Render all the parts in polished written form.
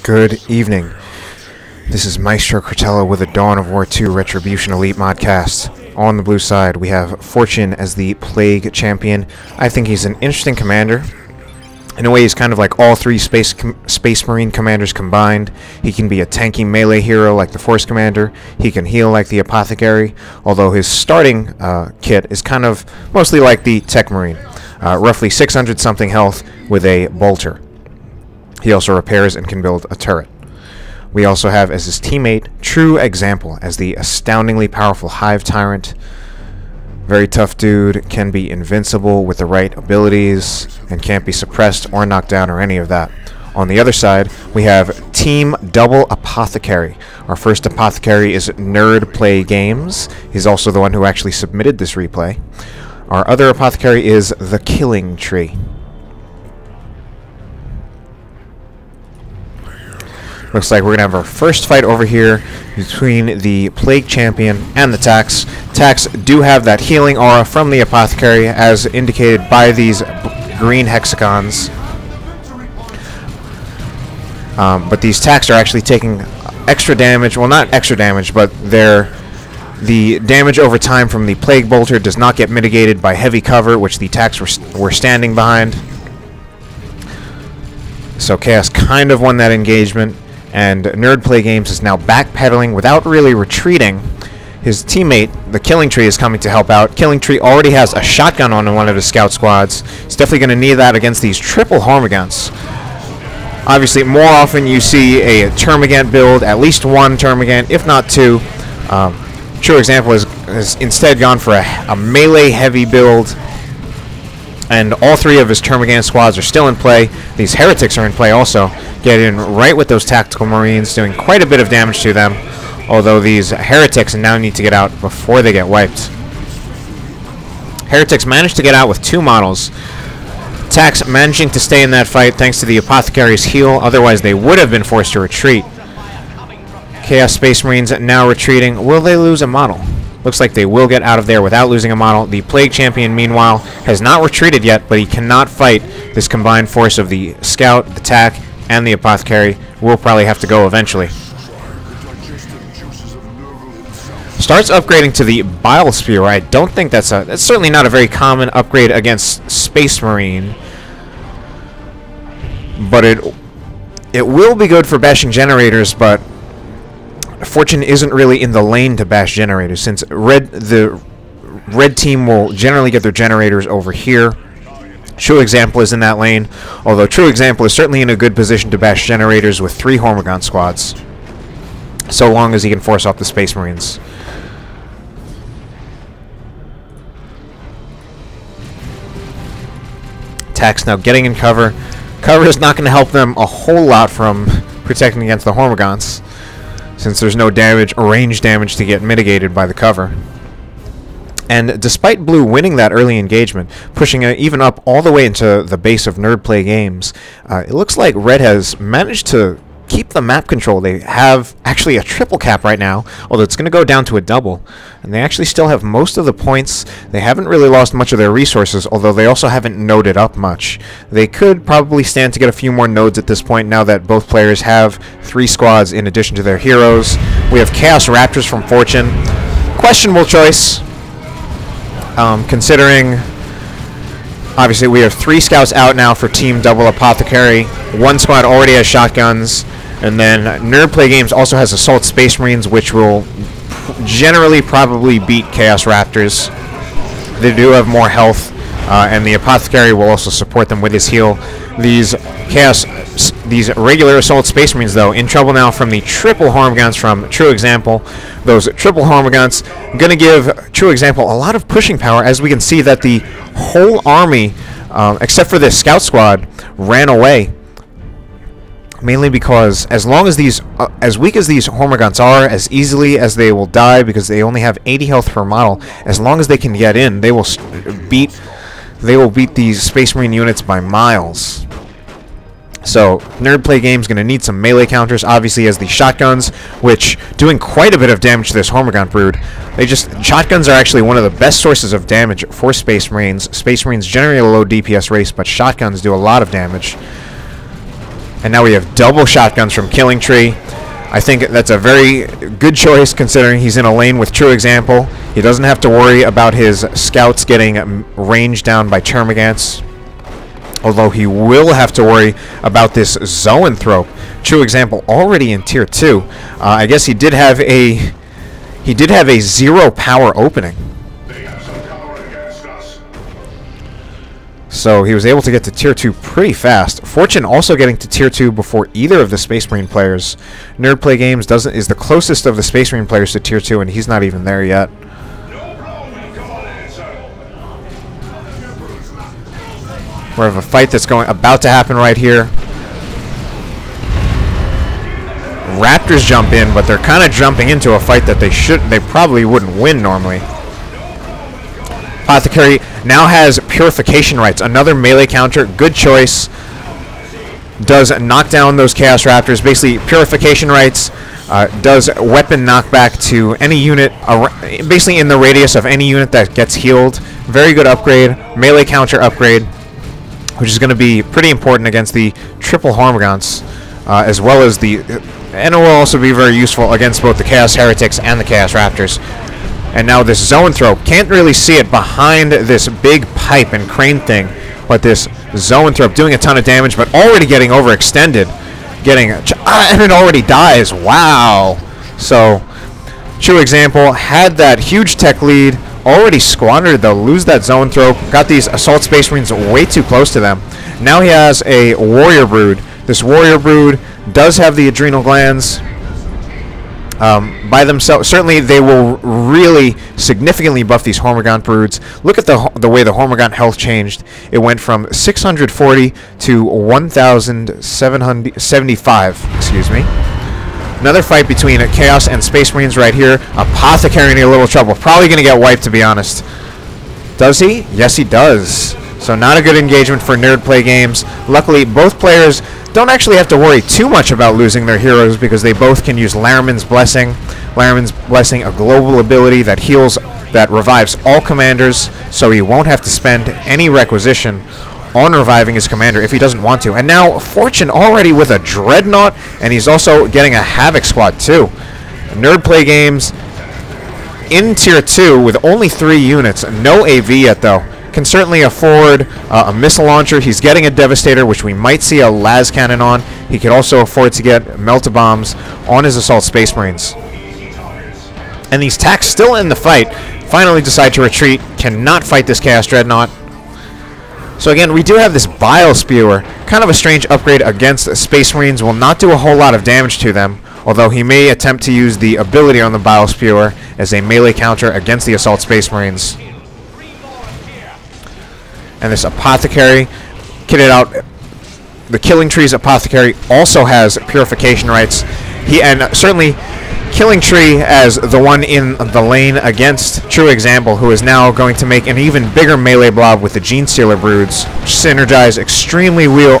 Good evening. This is Maestro Cortello with a Dawn of War 2 Retribution Elite Modcast. On the blue side, we have For7une as the Plague Champion. I think he's an interesting commander. In a way, he's kind of like all three Space Marine commanders combined. He can be a tanky melee hero like the Force Commander. He can heal like the Apothecary, although his starting kit is kind of mostly like the Tech Marine. Roughly 600-something health with a bolter. He also repairs and can build a turret. We also have as his teammate TrueExample as the astoundingly powerful Hive Tyrant. Very tough dude, can be invincible with the right abilities, and can't be suppressed or knocked down or any of that. On the other side, we have Team Double Apothecary. Our first Apothecary is nerdplaygames. He's also the one who actually submitted this replay. Our other Apothecary is the Killing Tree. Looks like we're going to have our first fight over here between the Plague Champion and the Tax. Tax do have that healing aura from the Apothecary, as indicated by these green hexagons. But these Tax are actually taking extra damage. Well, not extra damage, but the damage over time from the Plague Bolter does not get mitigated by heavy cover, which the Tax were standing behind. So Chaos kind of won that engagement. And nerdplaygames is now backpedaling without really retreating. His teammate, the Killing Tree, is coming to help out. Killing Tree already has a shotgun on one of his scout squads. He's definitely going to need that against these triple Hormagaunts. Obviously, more often you see a Termagant build, at least one Termagant, if not two. TrueExample has instead gone for a melee-heavy build. And all three of his Termagant squads are still in play. These Heretics are in play also. Get in right with those Tactical Marines, doing quite a bit of damage to them. Although these Heretics now need to get out before they get wiped. Heretics managed to get out with 2 models. Tax managing to stay in that fight thanks to the Apothecary's heal. Otherwise they would have been forced to retreat. Chaos Space Marines now retreating. Will they lose a model? Looks like they will get out of there without losing a model. The Plague Champion, meanwhile, has not retreated yet, but he cannot fight this combined force of the Scout, the Tac, and the Apothecary. Will probably have to go eventually. Starts upgrading to the Bile Spear. I don't think that's certainly not a very common upgrade against Space Marine, but it will be good for bashing generators. But For7une isn't really in the lane to bash generators, since the red team will generally get their generators over here. TrueExample is in that lane, although TrueExample is certainly in a good position to bash generators with 3 Hormagaunt squads, so long as he can force off the Space Marines. Tax now getting in cover. Cover is not going to help them a whole lot from protecting against the Hormagaunts, since there's no damage or range damage to get mitigated by the cover. And despite Blue winning that early engagement, pushing even up all the way into the base of nerdplaygames, it looks like Red has managed to keep the map control. They have actually a triple cap right now, although it's going to go down to a double. And they actually still have most of the points. They haven't really lost much of their resources, although they also haven't noded up much. They could probably stand to get a few more nodes at this point now that both players have 3 squads in addition to their heroes. We have Chaos Raptors from For7une. Questionable choice, considering obviously we have 3 scouts out now for Team Double Apothecary. 1 squad already has shotguns. And then nerdplaygames also has Assault Space Marines, which will generally probably beat Chaos Raptors. They do have more health, and the Apothecary will also support them with his heal. These regular Assault Space Marines, though, in trouble now from the triple Hormagaunts from TrueExample. Those triple Hormagaunts going to give TrueExample a lot of pushing power, as we can see that the whole army, except for this Scout Squad, ran away. Mainly because as long as these, as weak as these Hormagaunts are, as easily as they will die because they only have 80 health per model, as long as they can get in, they will beat these Space Marine units by miles. So nerdplaygames going to need some melee counters, obviously, as the shotguns, which doing quite a bit of damage to this Hormagaunt brood. Shotguns are actually one of the best sources of damage for Space Marines. Space Marines generally a low DPS race, but shotguns do a lot of damage. And now we have double shotguns from Killing Tree. I think that's a very good choice considering he's in a lane with TrueExample. He doesn't have to worry about his scouts getting ranged down by Termagants. Although he will have to worry about this Zoanthrope. TrueExample already in tier 2. I guess he did have a 0 power opening. So he was able to get to tier 2 pretty fast. For7une also getting to tier 2 before either of the Space Marine players. nerdplaygames is the closest of the Space Marine players to tier 2, and he's not even there yet. We have a fight that's about to happen right here. Raptors jump in, but they're kind of jumping into a fight that they probably wouldn't win normally. Apothecary now has Purification Rites, another melee counter. Good choice. Does knock down those Chaos Raptors. Basically, Purification Rites does weapon knockback to any unit, basically in the radius of any unit that gets healed. Very good upgrade. Melee counter upgrade, which is going to be pretty important against the triple Hormagaunts, as well as and it will also be very useful against both the Chaos Heretics and the Chaos Raptors. And now this Zoanthrope, can't really see it behind this big pipe and crane thing, but this Zoanthrope doing a ton of damage, but already getting overextended, and it already dies. Wow. So TrueExample had that huge tech lead, already squandered though, lose that Zoanthrope, got these Assault Space Marines way too close to them. Now he has a Warrior Brood. This Warrior Brood does have the Adrenal Glands. By themselves, certainly they will really significantly buff these Hormagaunt broods. Look at the way the Hormagaunt health changed. It went from 640 to 1,775. Excuse me. Another fight between Chaos and Space Marines right here. Apothecary in a little trouble. Probably going to get wiped, to be honest. Does he? Yes, he does. So not a good engagement for nerdplaygames. Luckily, both players don't actually have to worry too much about losing their heroes because they both can use Laraman's Blessing. Laraman's Blessing, a global ability that revives all commanders, so he won't have to spend any requisition on reviving his commander if he doesn't want to. And now For7une already with a Dreadnought, and he's also getting a Havoc Squad too. nerdplaygames in tier 2 with only 3 units, no AV yet though. Can certainly afford a missile launcher. He's getting a Devastator, which we might see a las cannon on. He could also afford to get Melt-A-Bombs on his Assault Space Marines. And these Tacks still in the fight finally decide to retreat. Cannot fight this Chaos Dreadnought. So again, we do have this Bile Spewer. Kind of a strange upgrade against Space Marines. Will not do a whole lot of damage to them, although he may attempt to use the ability on the Bile Spewer as a melee counter against the Assault Space Marines. And this Apothecary, kitted out. The Killing Tree's Apothecary also has Purification Rites. And certainly Killing Tree as the one in the lane against TrueExample, who is now going to make an even bigger melee blob with the Gene Stealer Broods, which synergize extremely well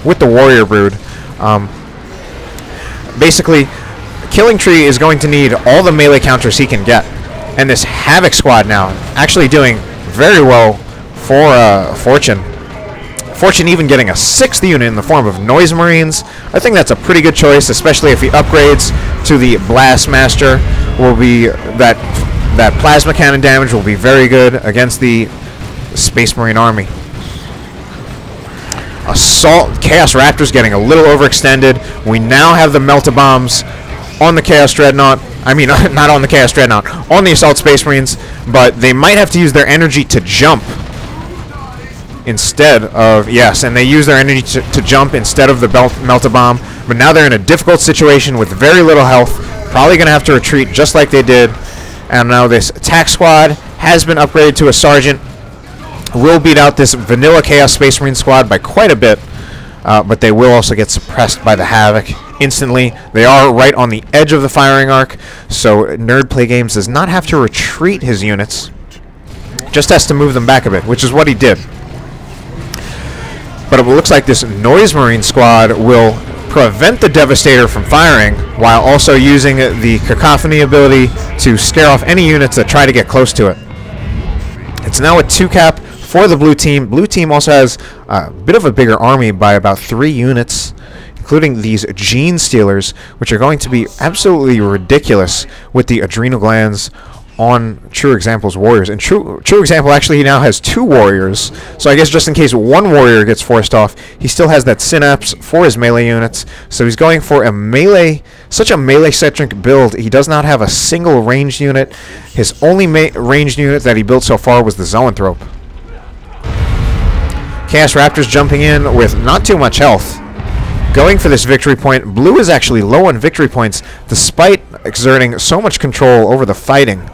with the Warrior Brood. Basically, Killing Tree is going to need all the melee counters he can get. And this Havoc Squad now actually doing very well for For7une. For7une even getting a 6th unit in the form of Noise Marines. I think that's a pretty good choice, especially if he upgrades to the Blast Master. Will be that plasma cannon damage will be very good against the Space Marine army. Assault Chaos Raptors getting a little overextended. We now have the Melt-A-Bombs on the Chaos Dreadnought. I mean, not on the Chaos Dreadnought, on the Assault Space Marines, but they might have to use their energy to jump instead of, yes, and they use their energy to jump instead of the Melt-A-Bomb, but now they're in a difficult situation with very little health, probably going to have to retreat just like they did. And now this Attack Squad has been upgraded to a Sergeant, will beat out this vanilla Chaos Space Marine squad by quite a bit, but they will also get suppressed by the Havoc instantly. They are right on the edge of the firing arc, so nerdplaygames does not have to retreat his units, just has to move them back a bit, which is what he did. But it looks like this Noise Marine squad will prevent the Devastator from firing, while also using the Cacophony ability to scare off any units that try to get close to it. It's now a 2-cap for the blue team. Blue team also has a bit of a bigger army by about 3 units, including these Gene Stealers, which are going to be absolutely ridiculous with the adrenal glands on TrueExample's warriors. And TrueExample actually now has 2 warriors, so I guess just in case one warrior gets forced off, he still has that synapse for his melee units. So he's going for a melee, such a melee-centric build. He does not have a single ranged unit. His only ranged unit that he built so far was the Zoanthrope. Chaos Raptors jumping in with not too much health, going for this victory point. Blue is actually low on victory points, despite exerting so much control over the fighting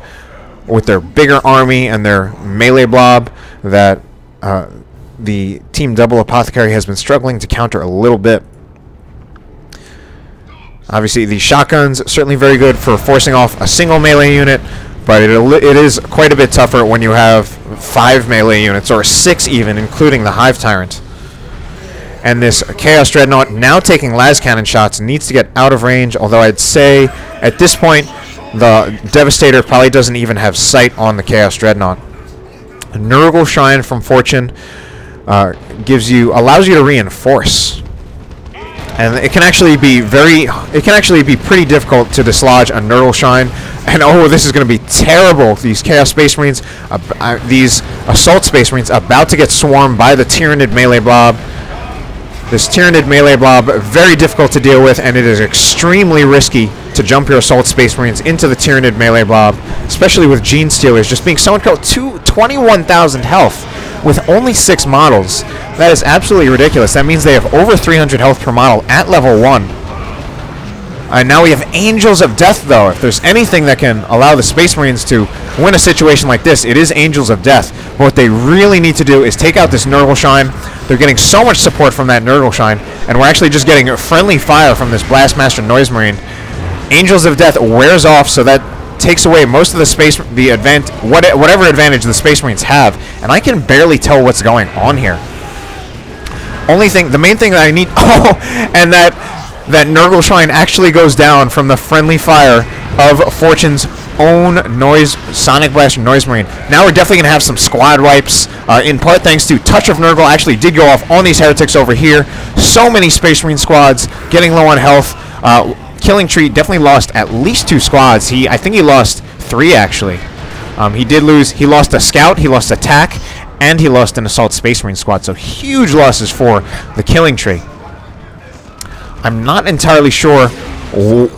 with their bigger army and their melee blob that the Team Double Apothecary has been struggling to counter a little bit. Obviously, the shotguns certainly very good for forcing off a single melee unit, but it is quite a bit tougher when you have 5 melee units, or 6 even, including the Hive Tyrant. And this Chaos Dreadnought, now taking las cannon shots, needs to get out of range, although I'd say at this point the Devastator probably doesn't even have sight on the Chaos Dreadnought. A Nurgle Shrine from For7une allows you to reinforce. And it can actually be pretty difficult to dislodge a Nurgle Shrine. And oh, this is going to be terrible. These Chaos Space Marines, these Assault Space Marines about to get swarmed by the Tyrannid melee blob. This Tyrannid melee blob, very difficult to deal with, and it is extremely risky to jump your Assault Space Marines into the Tyrannid melee blob, especially with Gene Stealers just being so incredible. 21,000 health with only 6 models. That is absolutely ridiculous. That means they have over 300 health per model at level 1. And now we have Angels of Death, though. If there's anything that can allow the Space Marines to win a situation like this, it is Angels of Death. But what they really need to do is take out this Nurgle Shrine. They're getting so much support from that Nurgle Shrine, and we're actually just getting friendly fire from this Blastmaster Noise Marine. Angels of Death wears off, so that takes away most of the whatever advantage the Space Marines have, and I can barely tell what's going on here. The main thing that I need, and that Nurgle Shrine actually goes down from the friendly fire of For7une's own Sonic Blaster Noise Marine. Now we're definitely going to have some squad wipes, in part thanks to Touch of Nurgle actually did go off on these heretics over here. So many Space Marine squads getting low on health. Killing Tree definitely lost at least 2 squads. I think he lost 3 actually. He did lose. He lost a Scout, he lost Attack, and he lost an Assault Space Marine squad. So huge losses for the Killing Tree. I'm not entirely sure what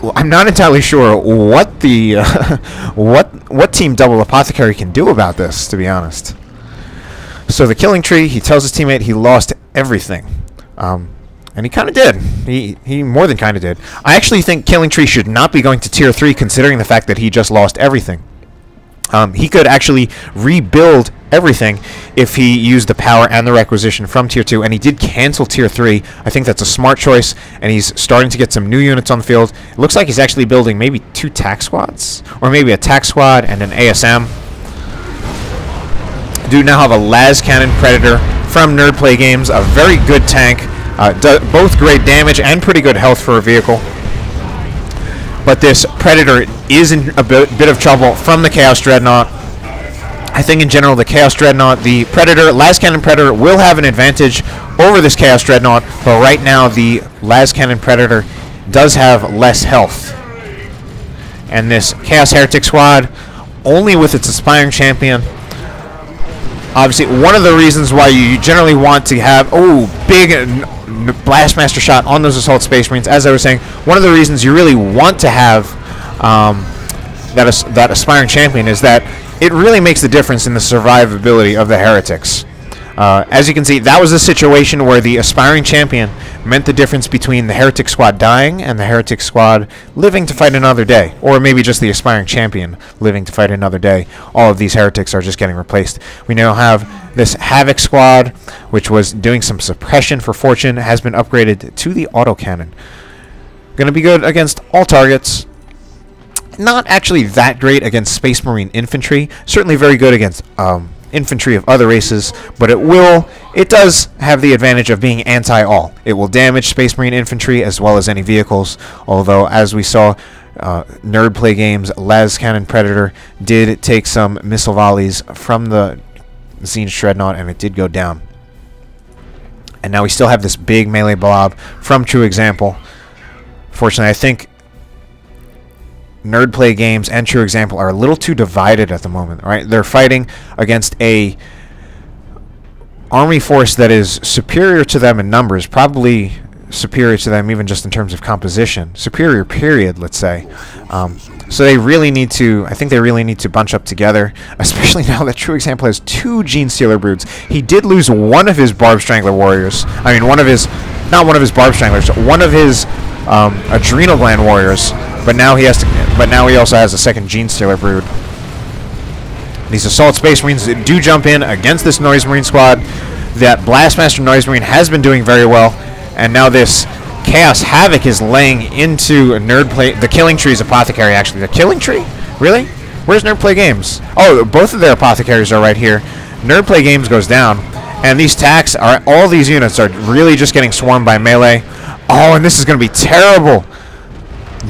the what Team Double Apothecary can do about this, to be honest. So the Killing Tree, he tells his teammate he lost everything. And he kind of did. He more than kind of did. I actually think Killing Tree should not be going to Tier 3, considering the fact that he just lost everything. He could actually rebuild everything if he used the power and the requisition from Tier 2, and he did cancel Tier 3. I think that's a smart choice, and he's starting to get some new units on the field. It looks like he's actually building maybe 2 tac squads, or maybe a tac squad and an ASM. Do now have a las cannon Predator from nerdplaygames, a very good tank, both great damage and pretty good health for a vehicle. But this Predator is in a bit of trouble from the Chaos Dreadnought. I think in general the Chaos Dreadnought, the Predator, las cannon Predator will have an advantage over this Chaos Dreadnought, but right now the las cannon Predator does have less health. And this Chaos Heretic squad, only with its Aspiring Champion. Obviously, one of the reasons why you generally want to have, big Blastmaster shot on those Assault Space Marines, as I was saying, one of the reasons you really want to have that Aspiring Champion is that it really makes the difference in the survivability of the Heretics. As you can see, that was a situation where the Aspiring Champion meant the difference between the Heretic Squad dying and the Heretic Squad living to fight another day. Or maybe just the Aspiring Champion living to fight another day. All of these Heretics are just getting replaced. We now have this Havoc Squad, which was doing some suppression for For7une, has been upgraded to the autocannon. Going to be good against all targets. Not actually that great against Space Marine infantry. Certainly very good against infantry of other races, but it does have the advantage of being anti-all. It will damage Space Marine infantry as well as any vehicles, although as we saw, nerdplaygames las cannon Predator did take some missile volleys from the Siege Dreadnought, and it did go down. And now we still have this big melee blob from TrueExample. Fortunately, I think nerdplaygames and TrueExample are a little too divided at the moment, right? They're fighting against a army force that is superior to them in numbers, probably superior to them even just in terms of composition. Superior, period, let's say. So they really need to, I think they really need to bunch up together, especially now that TrueExample has 2 Gene Stealer broods. He did lose one of his Barb Strangler warriors. I mean, not one of his Barb Stranglers, one of his Adrenal Gland warriors. But now he also has a second Gene Stealer brood. These Assault Space Marines do jump in against this Noise Marine squad. That Blastmaster Noise Marine has been doing very well, and now this Chaos Havoc is laying into the Killing Tree's Apothecary, actually. The Killing Tree? Really? Where's nerdplaygames? Oh, both of their Apothecaries are right here. nerdplaygames goes down, and these attacks are, all these units are really just getting swarmed by melee. Oh, and this is going to be terrible.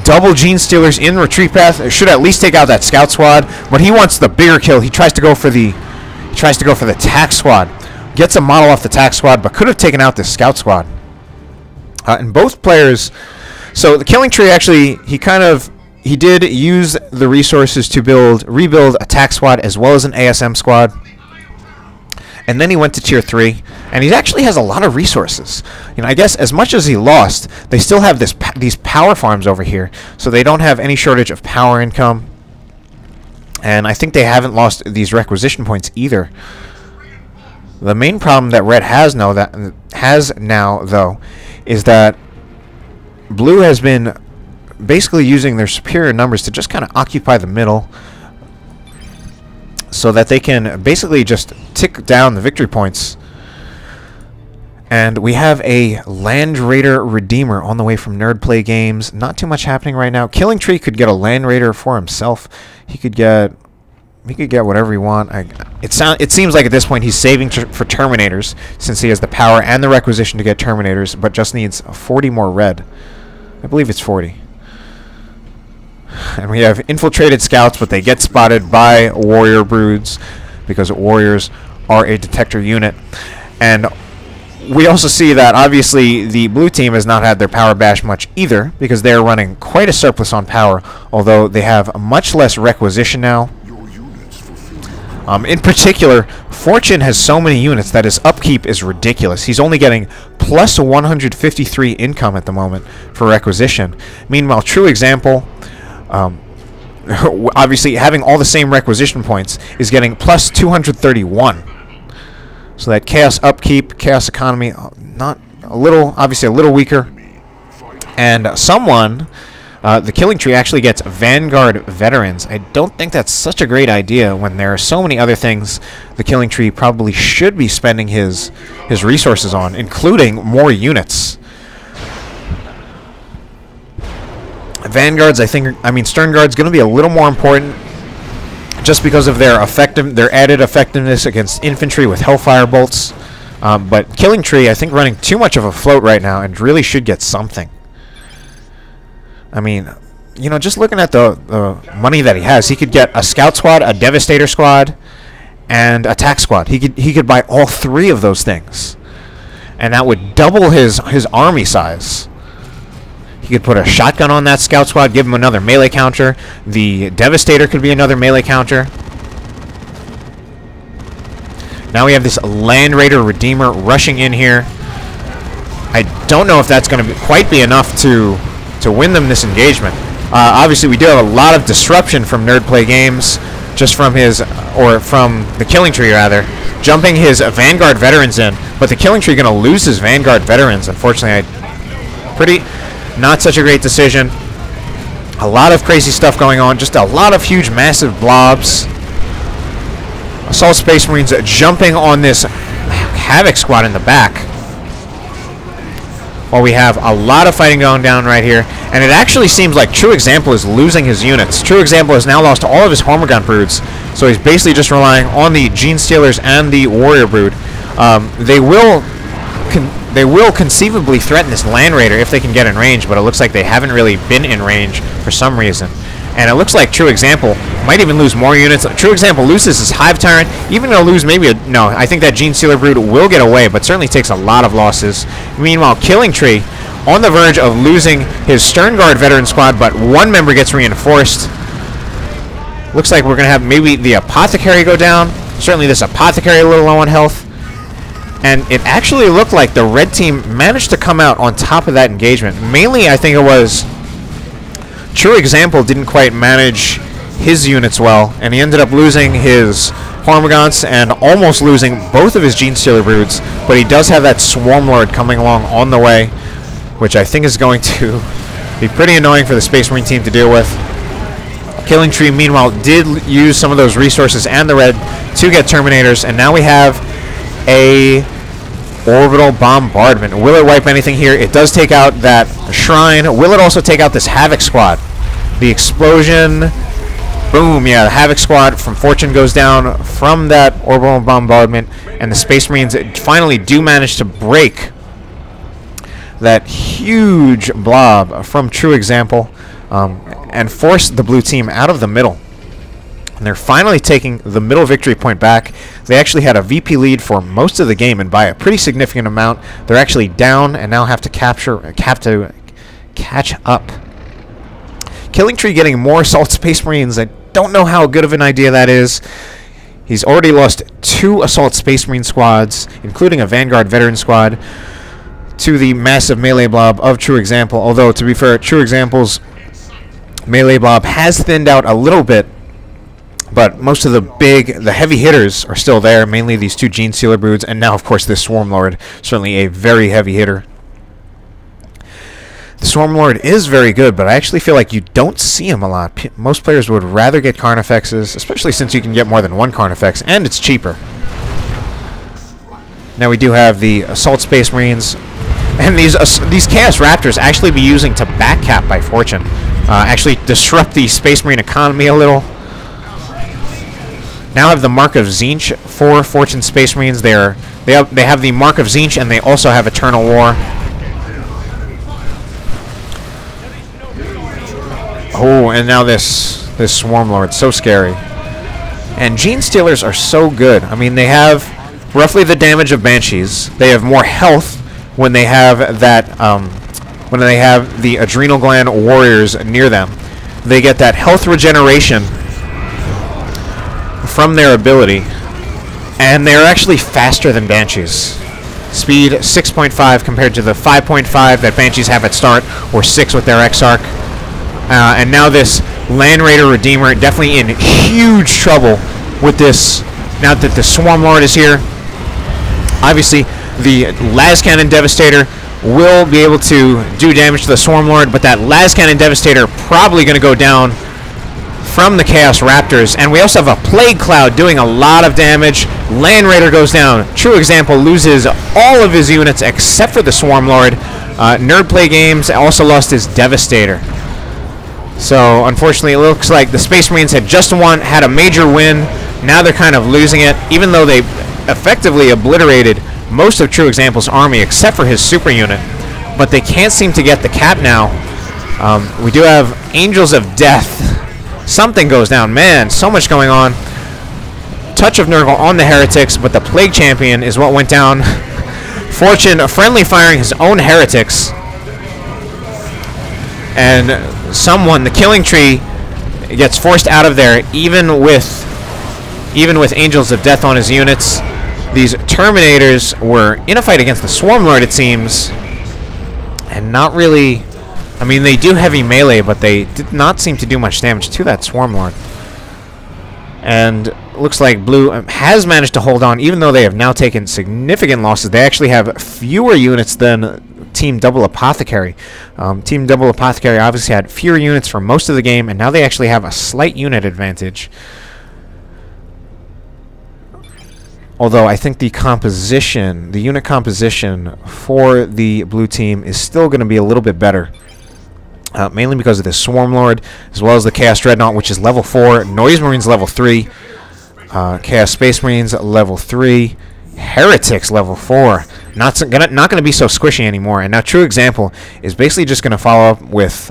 Double Gene Stealers in retreat path. It should at least take out that scout squad, but he wants the bigger kill. He tries to go for the tack squad. Gets a model off the tack squad, but could have taken out this scout squad. And both players, so the Killing Tree actually, he did use the resources to rebuild a tack squad as well as an ASM squad. And then he went to tier 3, and he actually has a lot of resources. You know, I guess as much as he lost, they still have these power farms over here, so they don't have any shortage of power income. And I think they haven't lost these requisition points either. The main problem that Red has now, though, is that Blue has been basically using their superior numbers to just kind of occupy the middle, so that they can basically just tick down the victory points. And we have a Land Raider Redeemer on the way from nerdplaygames. Not too much happening right now. Killing Tree could get a Land Raider for himself. He could get whatever he want. It seems like at this point he's saving for Terminators, since he has the power and the requisition to get Terminators, but just needs 40 more red. I believe it's 40. And we have infiltrated scouts, but they get spotted by warrior broods because warriors are a detector unit. And we also see that obviously the blue team has not had their power bash much either, because they're running quite a surplus on power, although they have much less requisition now. In particular, For7une has so many units that his upkeep is ridiculous. He's only getting plus 153 income at the moment for requisition. Meanwhile, TrueExample, obviously having all the same requisition points, is getting plus 231. So that chaos upkeep, chaos economy, obviously a little weaker. And the Killing Tree actually gets Vanguard Veterans. I don't think that's such a great idea when there are so many other things the Killing Tree probably should be spending his resources on, including more units. Vanguards, Stern Guard's going to be a little more important just because of their added effectiveness against infantry with Hellfire bolts. But Killing Tree, I think, running too much of a float right now and really should get something. I mean, you know, just looking at the money that he has, he could get a Scout Squad, a Devastator Squad, and a Tack Squad. He could buy all 3 of those things, and that would double his army size. He could put a shotgun on that Scout Squad, give him another melee counter. The Devastator could be another melee counter. Now we have this Land Raider Redeemer rushing in here. I don't know if that's going to quite be enough to win them this engagement. Obviously, we do have a lot of disruption from nerdplaygames, just from from the Killing Tree, rather, jumping his Vanguard Veterans in. But the Killing Tree going to lose his Vanguard Veterans, unfortunately. Not such a great decision. A lot of crazy stuff going on. Just a lot of huge, massive blobs. Assault Space Marines jumping on this Havoc squad in the back. While we have a lot of fighting going down right here. And it actually seems like TrueExample is losing his units. TrueExample has now lost all of his Hormigaunt broods. So he's basically just relying on the Gene Stealers and the Warrior brood. They will conceivably threaten this Land Raider if they can get in range, but it looks like they haven't really been in range for some reason. And it looks like TrueExample might even lose more units. TrueExample loses his Hive Tyrant, even going to lose maybe a... No, I think that Gene Stealer Brood will get away, but certainly takes a lot of losses. Meanwhile, Killing Tree on the verge of losing his Stern Guard veteran squad, but one member gets reinforced. Looks like we're going to have maybe the Apothecary go down. Certainly this Apothecary a little low on health. And it actually looked like the red team managed to come out on top of that engagement. Mainly, I think it was TrueExample didn't quite manage his units well, and he ended up losing his Hormagaunts and almost losing both of his Gene Stealer Broods. But he does have that Swarm Lord coming along on the way, which I think is going to be pretty annoying for the Space Marine team to deal with. Killing Tree, meanwhile, did use some of those resources and the red to get Terminators, and now we have a orbital bombardment. Will it wipe anything here? It does take out that shrine. Will it also take out this Havoc squad? The explosion. Boom. Yeah, the Havoc squad from For7une goes down from that orbital bombardment, and the Space Marines finally do manage to break that huge blob from TrueExample and force the blue team out of the middle. And they're finally taking the middle victory point back. They actually had a VP lead for most of the game, and by a pretty significant amount. They're actually down and now have to catch up. Killing Tree getting more Assault Space Marines. I don't know how good of an idea that is. He's already lost 2 Assault Space Marine squads, including a Vanguard veteran squad, to the massive melee blob of TrueExample. Although, to be fair, TrueExample's melee blob has thinned out a little bit, but most of the heavy hitters are still there, mainly these 2 Gene Stealer Broods, and now, of course, this Swarm Lord, certainly a very heavy hitter. The Swarm Lord is very good, but I actually feel like you don't see him a lot. Most players would rather get Carnifexes, especially since you can get more than 1 Carnifex, and it's cheaper. Now we do have the Assault Space Marines, and these Chaos Raptors actually be using to backcap by For7une. Actually disrupt the Space Marine economy a little. Now have the Mark of Tzeentch for For7une Space Marines. They have the Mark of Tzeentch, and they also have Eternal War. Oh, and now this Swarm Lord, so scary. And Gene Stealers are so good. I mean, they have roughly the damage of Banshees. They have more health when they have that when they have the Adrenal Gland Warriors near them. They get that health regeneration from their ability, and they're actually faster than Banshees. Speed 6.5 compared to the 5.5 that Banshees have at start, or 6 with their Exarch. And now this Land Raider Redeemer definitely in huge trouble with this, now that the Swarm Lord is here. Obviously, the Las Cannon Devastator will be able to do damage to the Swarm Lord, but that Las Cannon Devastator probably going to go down from the Chaos Raptors. And we also have a Plague Cloud doing a lot of damage. Land Raider goes down. TrueExample loses all of his units except for the Swarm Lord. nerdplaygames also lost his Devastator. So, unfortunately, it looks like the Space Marines had had a major win. Now they're kind of losing it, even though they effectively obliterated most of TrueExample's army except for his super unit. But they can't seem to get the cap now. We do have Angels of Death. Something goes down. Man, so much going on. Touch of Nurgle on the Heretics, but the Plague Champion is what went down. For7une friendly firing his own Heretics. And the Killing Tree gets forced out of there, even with Angels of Death on his units. These Terminators were in a fight against the Swarm Lord, it seems, and not really. I mean, they do heavy melee, but they did not seem to do much damage to that Swarm Lord. And looks like Blue has managed to hold on, even though they have now taken significant losses. They actually have fewer units than Team Double Apothecary. Team Double Apothecary obviously had fewer units for most of the game, and now they actually have a slight unit advantage. Although I think the unit composition for the blue team is still going to be a little bit better. Mainly because of the Swarm Lord, as well as the Chaos Dreadnought, which is level 4, Noise Marines level 3, Chaos Space Marines level 3, Heretics level 4. Not going to be so squishy anymore. And now TrueExample is basically just going to follow up with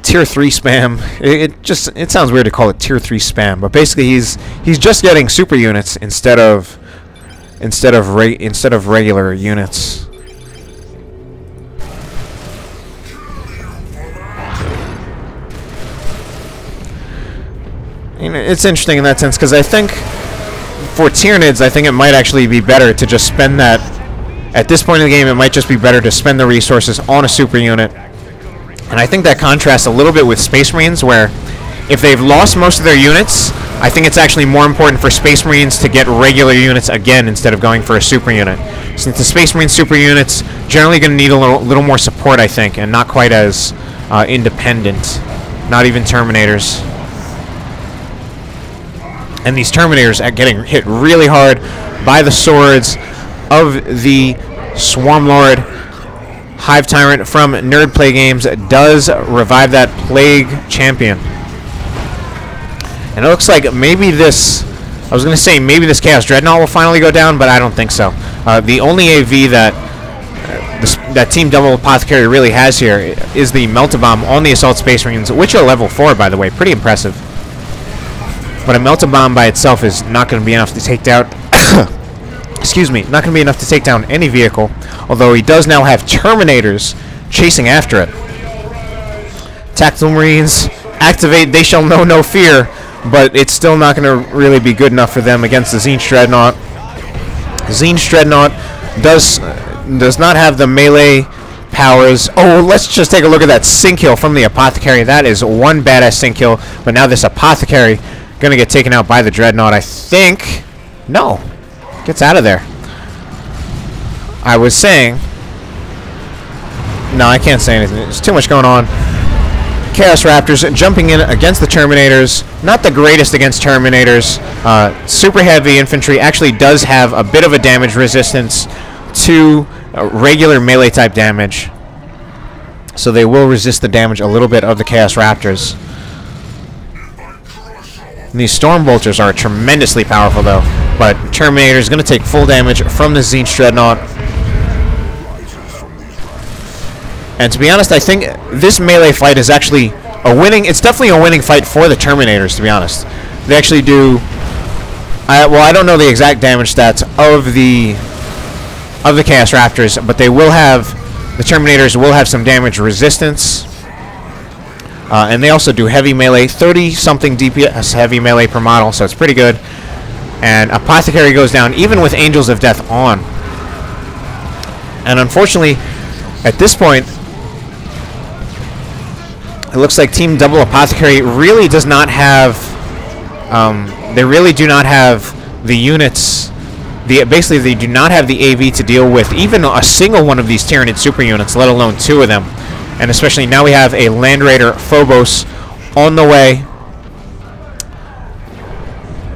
tier 3 spam. It sounds weird to call it tier 3 spam, but basically he's just getting super units instead of regular units. You know, it's interesting in that sense because I think for Tyranids, I think it might actually be better to just spend that. At this point in the game, it might just be better to spend the resources on a super unit. And I think that contrasts a little bit with Space Marines, where if they've lost most of their units, I think it's actually more important for Space Marines to get regular units again instead of going for a super unit. Since the Space Marine super units generally going to need a little more support, I think, and not quite as independent. Not even Terminators. And these Terminators are getting hit really hard by the swords of the Swarmlord. Hive Tyrant from nerdplaygames does revive that Plague Champion. And it looks like maybe this... I was going to say maybe this Chaos Dreadnought will finally go down, but I don't think so. The only AV that Team Double Apothecary really has here is the Melt-A-Bomb on the Assault Space Marines, which are level 4, by the way. Pretty impressive. But a Melt-A-Bomb by itself is not going to be enough to take down... excuse me, not going to be enough to take down any vehicle, although he does now have Terminators chasing after it. Tactical Marines, activate, they shall know no fear, but it's still not going to really be good enough for them against the Tzeentch Dreadnought. Tzeentch Dreadnought does not have the melee powers. Oh, let's just take a look at that sync kill from the Apothecary. That is one badass sync kill, but now this Apothecary going to get taken out by the Dreadnought, I think. No. Gets out of there. I was saying... No, I can't say anything. There's too much going on. Chaos Raptors jumping in against the Terminators. Not the greatest against Terminators. Super heavy infantry actually does have a bit of a damage resistance to regular melee type damage. So they will resist the damage a little bit of the Chaos Raptors. And these Storm Bolters are tremendously powerful though. But Terminator is going to take full damage from the Tzeentch Dreadnought. And to be honest, I think this melee fight is actually a winning... It's definitely a winning fight for the Terminators, to be honest. They actually do... well, I don't know the exact damage stats of the Chaos Raptors, but they will have... The Terminators will have some damage resistance. And they also do heavy melee, 30-something DPS heavy melee per model, so it's pretty good. And Apothecary goes down, even with Angels of Death on. And unfortunately, at this point, it looks like Team Double Apothecary really does not have... they really do not have the units... basically, they do not have the AV to deal with even a single one of these Tyranid super units, let alone two of them. And especially now we have a Land Raider Phobos on the way.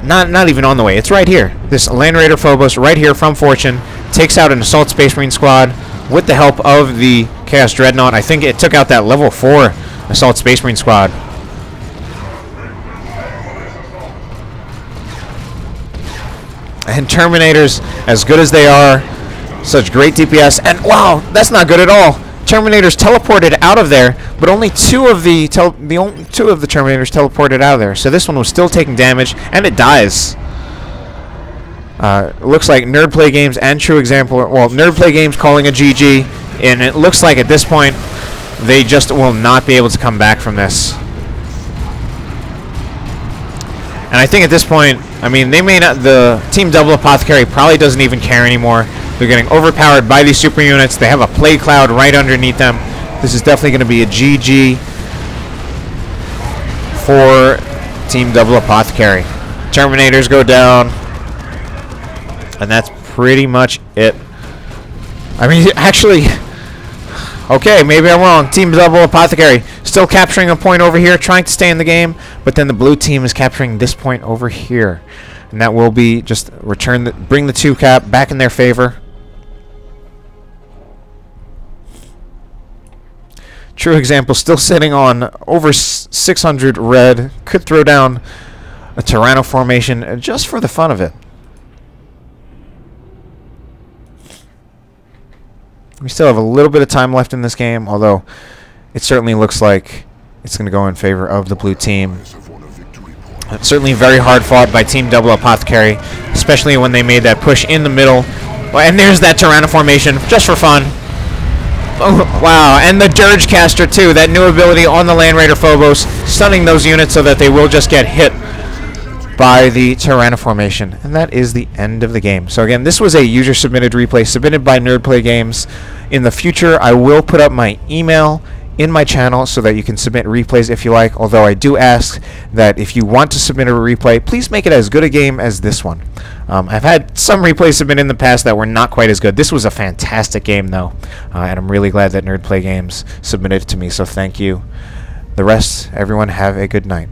Not even on the way. It's right here. This Land Raider Phobos right here from For7une takes out an Assault Space Marine squad with the help of the Chaos Dreadnought. I think it took out that level 4 Assault Space Marine squad. And Terminators, as good as they are, such great DPS. And wow, that's not good at all. Terminators teleported out of there, but only two of the Terminators teleported out of there. So this one was still taking damage, and it dies. Looks like nerdplaygames and TrueExample, well, nerdplaygames calling a GG, and it looks like at this point they just will not be able to come back from this. And I think at this point, I mean, they may not. The Team Double Apothecary probably doesn't even care anymore. They're getting overpowered by these super units. They have a plague cloud right underneath them. This is definitely going to be a GG for Team Double Apothecary. Terminators go down. And that's pretty much it. I mean, actually... Okay, maybe I'm wrong. Team Double Apothecary still capturing a point over here, trying to stay in the game. But then the blue team is capturing this point over here. And that will be just bring the 2 cap back in their favor. TrueExample still sitting on over 600 red. Could throw down a Tyranno formation just for the fun of it. We still have a little bit of time left in this game, although it certainly looks like it's going to go in favor of the blue team. It's certainly very hard fought by Team Double Apothecary, especially when they made that push in the middle. And there's that Tyrant formation, just for fun. Oh, wow, and the Dirge Caster too, that new ability on the Land Raider Phobos, stunning those units so that they will just get hit by the Tyrant formation. And that is the end of the game. So again, this was a user-submitted replay submitted by nerdplaygames. In the future, I will put up my email in my channel so that you can submit replays if you like, although I do ask that if you want to submit a replay, please make it as good a game as this one. I've had some replays submitted in the past that were not quite as good. This was a fantastic game though, and I'm really glad that nerdplaygames submitted it to me, so thank you. The rest, everyone have a good night.